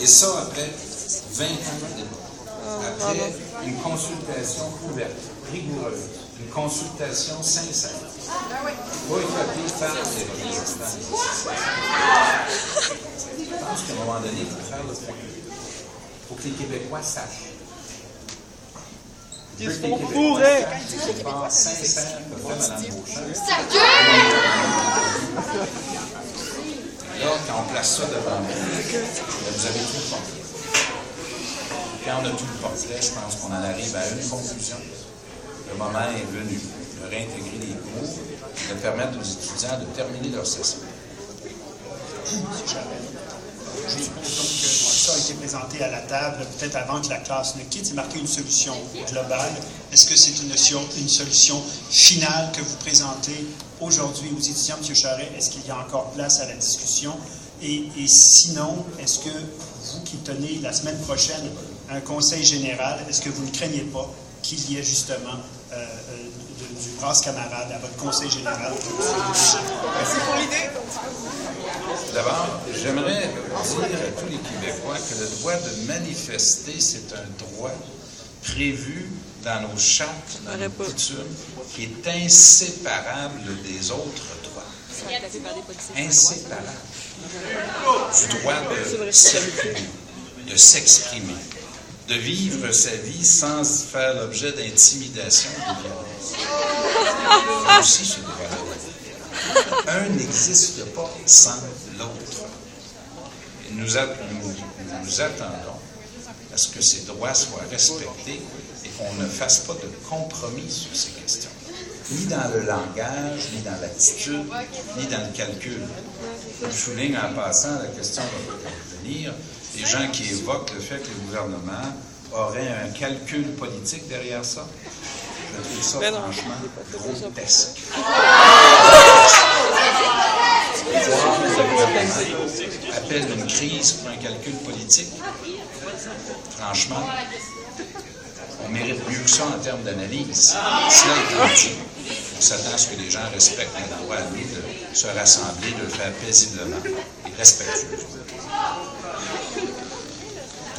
Et ça, après 20 ans de débat. Après une consultation ouverte, rigoureuse, une consultation sincère. Pas établie par les représentants. Je pense qu'à un moment donné, il faut faire le point. Il faut que les Québécois sachent. Ils se font fourrer! C'est pas sincère que voit Mme Beauchamp. Là, quand on place ça devant vous, vous avez tout le portrait. Quand on a tout le portrait, je pense qu'on en arrive à une conclusion. Le moment est venu de réintégrer les cours et de permettre aux étudiants de terminer leur session. Je suppose donc que tout ça a été présenté à la table, peut-être avant que la classe ne quitte, et marqué une solution globale. Est-ce que c'est une solution finale que vous présentez aujourd'hui aux étudiants, M. Charest? Est-ce qu'il y a encore place à la discussion? Et sinon, est-ce que vous qui tenez la semaine prochaine un conseil général, est-ce que vous ne craignez pas qu'il y ait justement du brasse camarade à votre conseil général? Merci pour l'idée. D'abord, j'aimerais dire à tous les Québécois que le droit de manifester, c'est un droit prévu dans nos chartes, dans nos coutumes, qui est inséparable des autres droits. Inséparable. Du droit de circuler, de s'exprimer, de vivre sa vie sans faire l'objet d'intimidation ou de violence. Aussi, ce droit-là. Un n'existe pas sans l'autre. Nous attendons à ce que ces droits soient respectés et qu'on ne fasse pas de compromis sur ces questions. Ni dans le langage, ni dans l'attitude, ni dans le calcul. Je souligne en passant, la question va venir, les gens qui évoquent le fait que le gouvernement aurait un calcul politique derrière ça. Je trouve ça franchement grotesque. Le gouvernement appelle une crise pour un calcul politique. Franchement, on mérite mieux que ça en termes d'analyse. Cela étant dit, on s'attend à ce que les gens respectent notre droit à nous de se rassembler, de le faire paisiblement et respectueusement.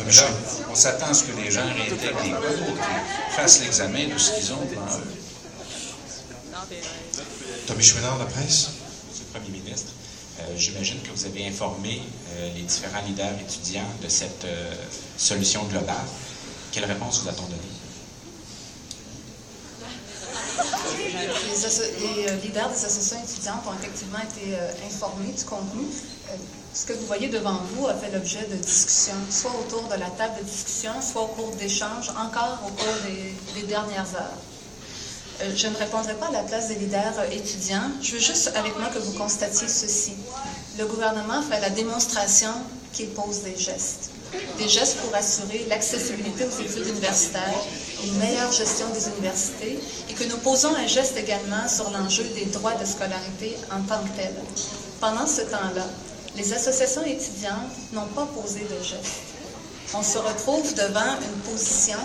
Là, on s'attend à ce que les gens réintègrent les cours et fassent l'examen de ce qu'ils ont devant eux. Tommy Chouinard, la presse. Monsieur le Premier ministre, j'imagine que vous avez informé les différents leaders étudiants de cette solution globale. Quelle réponse vous a-t-on donnée? Les leaders des associations étudiantes ont effectivement été informés du contenu. Ce que vous voyez devant vous a fait l'objet de discussions, soit autour de la table de discussion, soit au cours d'échanges, encore au cours des dernières heures. Je ne répondrai pas à la place des leaders étudiants. Je veux juste avec moi que vous constatiez ceci. Le gouvernement fait la démonstration qu'il pose des gestes. Des gestes pour assurer l'accessibilité aux études universitaires, une meilleure gestion des universités, et que nous posons un geste également sur l'enjeu des droits de scolarité en tant que tel. Pendant ce temps-là, les associations étudiantes n'ont pas posé de geste. On se retrouve devant une position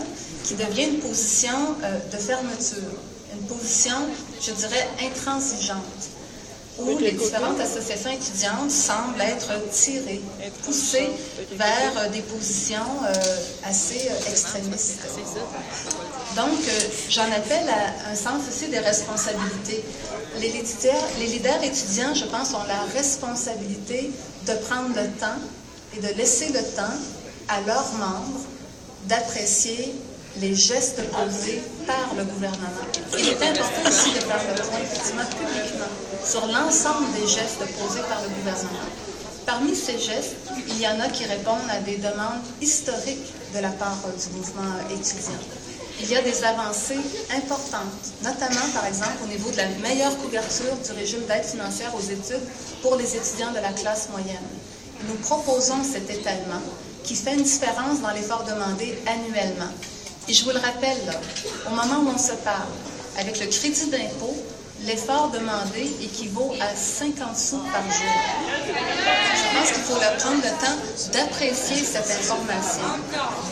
qui devient une position de fermeture, une position, je dirais, intransigeante, où les différentes associations étudiantes semblent être tirées, poussées vers des positions assez extrémistes. Donc, j'en appelle à un sens aussi des responsabilités. Les leaders étudiants, je pense, ont la responsabilité de prendre le temps et de laisser le temps à leurs membres d'apprécier les gestes posés par le gouvernement. Il est important aussi de faire le point, effectivement, publiquement, sur l'ensemble des gestes posés par le gouvernement. Parmi ces gestes, il y en a qui répondent à des demandes historiques de la part du mouvement étudiant. Il y a des avancées importantes, notamment, par exemple, au niveau de la meilleure couverture du régime d'aide financière aux études pour les étudiants de la classe moyenne. Nous proposons cet étalement qui fait une différence dans l'effort demandé annuellement. Et je vous le rappelle, là, au moment où on se parle, avec le crédit d'impôt, l'effort demandé équivaut à 50 sous par jour. Je pense qu'il faut prendre le temps d'apprécier cette information.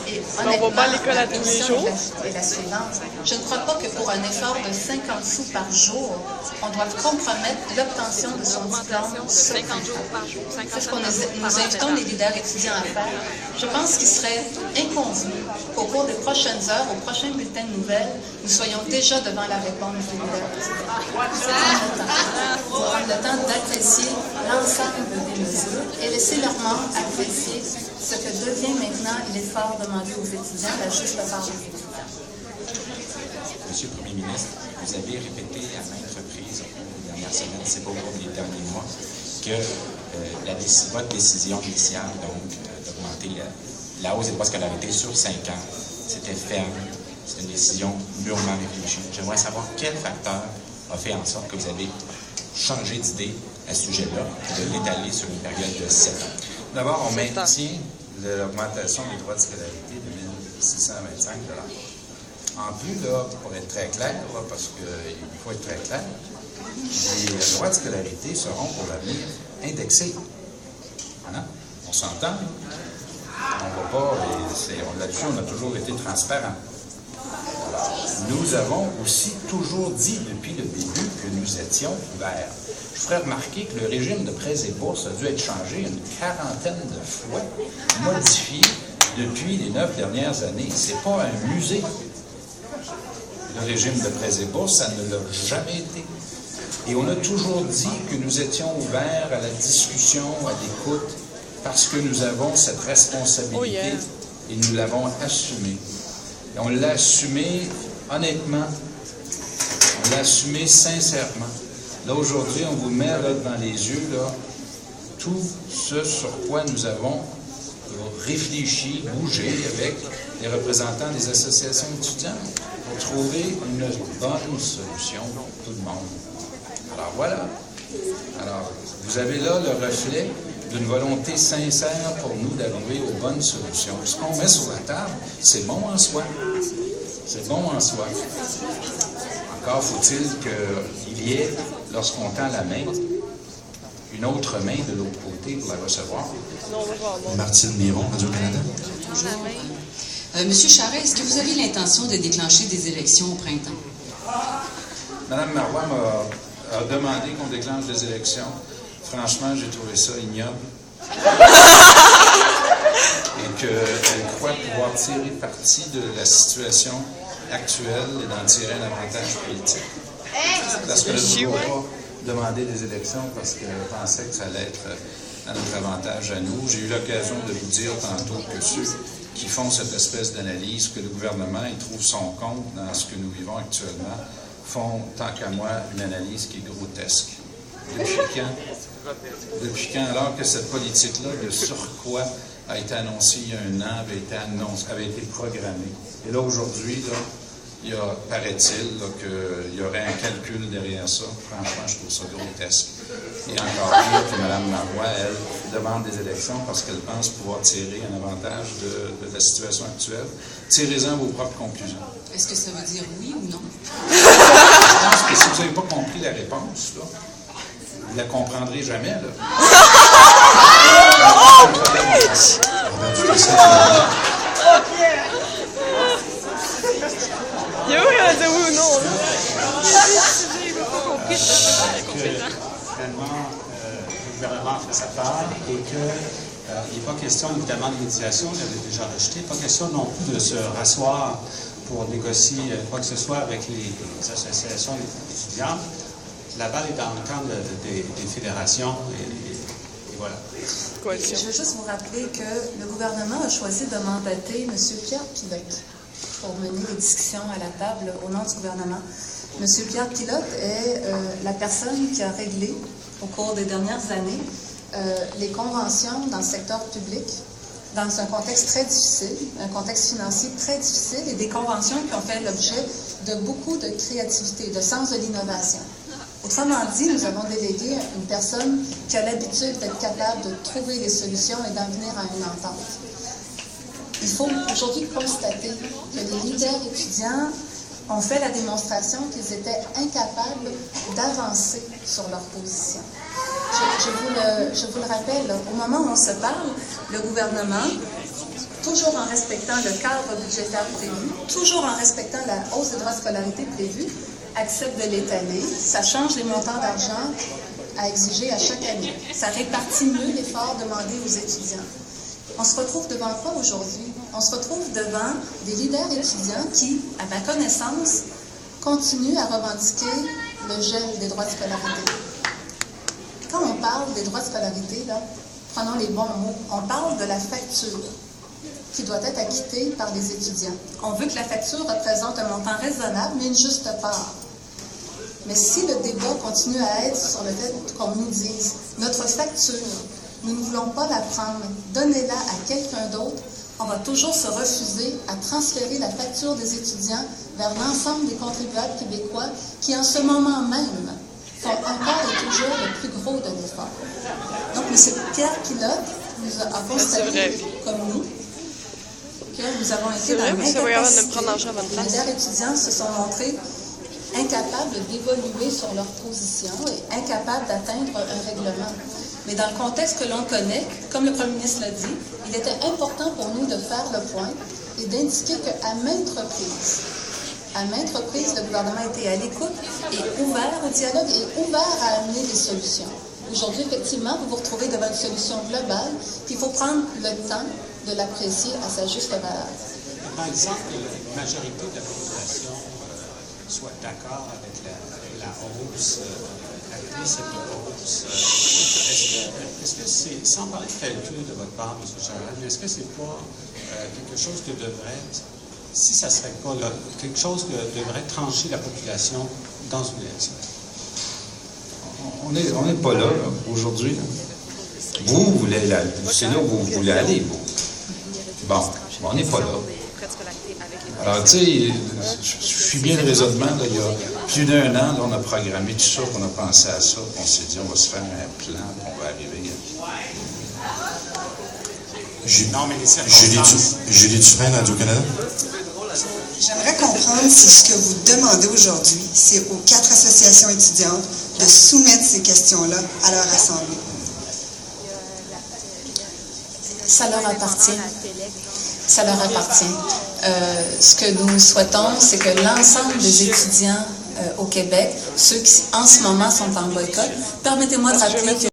Et honnêtement, on va pas à l'école à la tous les position jours. est la suivante. Je ne crois pas que pour un effort de 50 sous par jour, on doive compromettre l'obtention de son diplôme. 50 jours par jour. C'est ce qu'on nous invitons les leaders étudiants à faire. Je pense qu'il serait inconvenu qu'au cours des prochaines heures, au prochain bulletin de nouvelles, nous soyons déjà devant la réponse des leaders étudiants. Il faut prendre le temps d'apprécier l'ensemble des mesures et laisser leurs membres apprécier ce que devient maintenant l'effort demandé aux étudiants, la juste part des étudiants. Monsieur le Premier ministre, vous avez répété à maintes reprises au cours des dernières semaines, c'est pas au cours des derniers mois, que votre décision initiale, donc, d'augmenter la hausse des droits de scolarité sur 5 ans, c'était ferme, c'est une décision mûrement réfléchie. J'aimerais savoir quel facteur a fait en sorte que vous avez changé d'idée à ce sujet-là, de l'étaler sur une période de 7 ans. D'abord, on maintient l'augmentation des droits de scolarité de 1 625 $. En plus, là, pour être très clair, là, parce qu'il faut être très clair, les droits de scolarité seront pour l'avenir indexés. Hein? On s'entend? On va pas, là-dessus, on a toujours été transparent. Alors, nous avons aussi toujours dit depuis le début que nous étions ouverts. Je ferais remarquer que le régime de prêts et bourses a dû être changé une quarantaine de fois, modifié depuis les 9 dernières années. C'est pas un musée. Le régime de prêts et bourses, ça ne l'a jamais été. Et on a toujours dit que nous étions ouverts à la discussion, à l'écoute, parce que nous avons cette responsabilité et nous l'avons assumée. Et on l'a assumé honnêtement, on l'a assumé sincèrement. Là, aujourd'hui, on vous met là, devant les yeux là, tout ce sur quoi nous avons réfléchi, bougé avec les représentants des associations étudiantes pour trouver une bonne solution pour tout le monde. Alors voilà. Alors, vous avez là le reflet d'une volonté sincère pour nous d'arriver aux bonnes solutions. Ce qu'on met sur la table, c'est bon en soi. C'est bon en soi. Encore faut-il qu'il y ait, lorsqu'on tend la main, une autre main de l'autre côté pour la recevoir. Martine Biron, Radio-Canada. Monsieur Charest, est-ce que vous avez l'intention de déclencher des élections au printemps? Mme Marois m'a demandé qu'on déclenche des élections. Franchement, j'ai trouvé ça ignoble. Et qu'elle croit pouvoir tirer parti de la situation actuelle et d'en tirer un avantage politique. Parce qu'elle ne voulait pas demander des élections parce qu'elle pensait que ça allait être à notre avantage à nous. J'ai eu l'occasion de vous dire tantôt que ceux qui font cette espèce d'analyse, que le gouvernement y trouve son compte dans ce que nous vivons actuellement, font, tant qu'à moi, une analyse qui est grotesque. Depuis quand, alors que cette politique-là, de surcroît, a été annoncée il y a un an, avait été programmée. Et là, aujourd'hui, là, il y a, paraît-il, qu'il y aurait un calcul derrière ça. Franchement, je trouve ça grotesque. Et encore pire que Mme Marois, elle, demande des élections parce qu'elle pense pouvoir tirer un avantage de la situation actuelle. Tirez-en vos propres conclusions. Est-ce que ça veut dire oui ou non? Je pense que si vous n'avez pas compris la réponse, là, vous ne la comprendrez jamais. Là. Il a rien dit oui ou non. Finalement, le gouvernement a fait sa part et qu'il n'est pas question évidemment de médiation, il avait déjà rejeté, pas question non plus de se rasseoir pour négocier quoi que ce soit avec les associations étudiantes. La balle est dans le camp des fédérations et voilà. Je veux juste vous rappeler que le gouvernement a choisi de mandater M. Pierre Pilote pour mener les discussions à la table au nom du gouvernement. M. Pierre Pilote est la personne qui a réglé, au cours des dernières années, les conventions dans le secteur public, dans un contexte très difficile, un contexte financier très difficile, et des conventions qui ont fait l'objet de beaucoup de créativité, de sens de l'innovation. Autrement dit, nous avons délégué une personne qui a l'habitude d'être capable de trouver des solutions et d'en venir à une entente. Il faut aujourd'hui constater que les leaders étudiants ont fait la démonstration qu'ils étaient incapables d'avancer sur leur position. Je vous le rappelle, au moment où on se parle, le gouvernement, toujours en respectant le cadre budgétaire prévu, toujours en respectant la hausse des droits de scolarité prévue, accepte de l'étaler. Ça change les montants d'argent à exiger à chaque année. Ça répartit mieux l'effort demandé aux étudiants. On se retrouve devant quoi aujourd'hui? On se retrouve devant des leaders étudiants qui, à ma connaissance, continuent à revendiquer le gel des droits de scolarité. Quand on parle des droits de scolarité, là, prenons les bons mots, on parle de la facture qui doit être acquittée par les étudiants. On veut que la facture représente un montant raisonnable, mais une juste part. Mais si le débat continue à être sur le fait qu'on nous dise « notre facture, nous ne voulons pas la prendre, donnez-la à quelqu'un d'autre », on va toujours se refuser à transférer la facture des étudiants vers l'ensemble des contribuables québécois qui, en ce moment même, font encore et toujours le plus gros de l'effort. Donc, M. Pierre Pilote nous a constaté, comme nous, que nous avons été dans l'incapacité. Les leaders étudiants se sont montrés incapables d'évoluer sur leur position et incapables d'atteindre un règlement. Mais dans le contexte que l'on connaît, comme le Premier ministre l'a dit, il était important pour nous de faire le point et d'indiquer qu'à maintes reprises, le gouvernement était à l'écoute et ouvert au dialogue et ouvert à amener des solutions. Aujourd'hui, effectivement, vous vous retrouvez devant une solution globale, puis il faut prendre le temps de l'apprécier à sa juste valeur. Par exemple, la majorité de la population soit d'accord avec la hausse, cette hausse. Est-ce que c'est, sans parler de calcul de votre part, M. Charan, est-ce que c'est pas quelque chose que devrait, si ça serait pas là, quelque chose que devrait trancher la population dans une élection? On n'est pas là, aujourd'hui. Vous voulez aller, c'est là où vous voulez aller, vous. Bon, on n'est pas là. Alors, tu sais, je suis bien le raisonnement, là, il y a plus d'un an, là, on a programmé tout ça, on a pensé à ça, on s'est dit, on va se faire un plan, on va arriver. Julie Dufresne, Radio-Canada. J'aimerais comprendre si ce que vous demandez aujourd'hui, c'est aux 4 associations étudiantes de soumettre ces questions-là à leur assemblée. Ça leur appartient. Ça leur appartient. Ce que nous souhaitons, c'est que l'ensemble des étudiants au Québec, ceux qui en ce moment sont en boycott, permettez-moi de rappeler que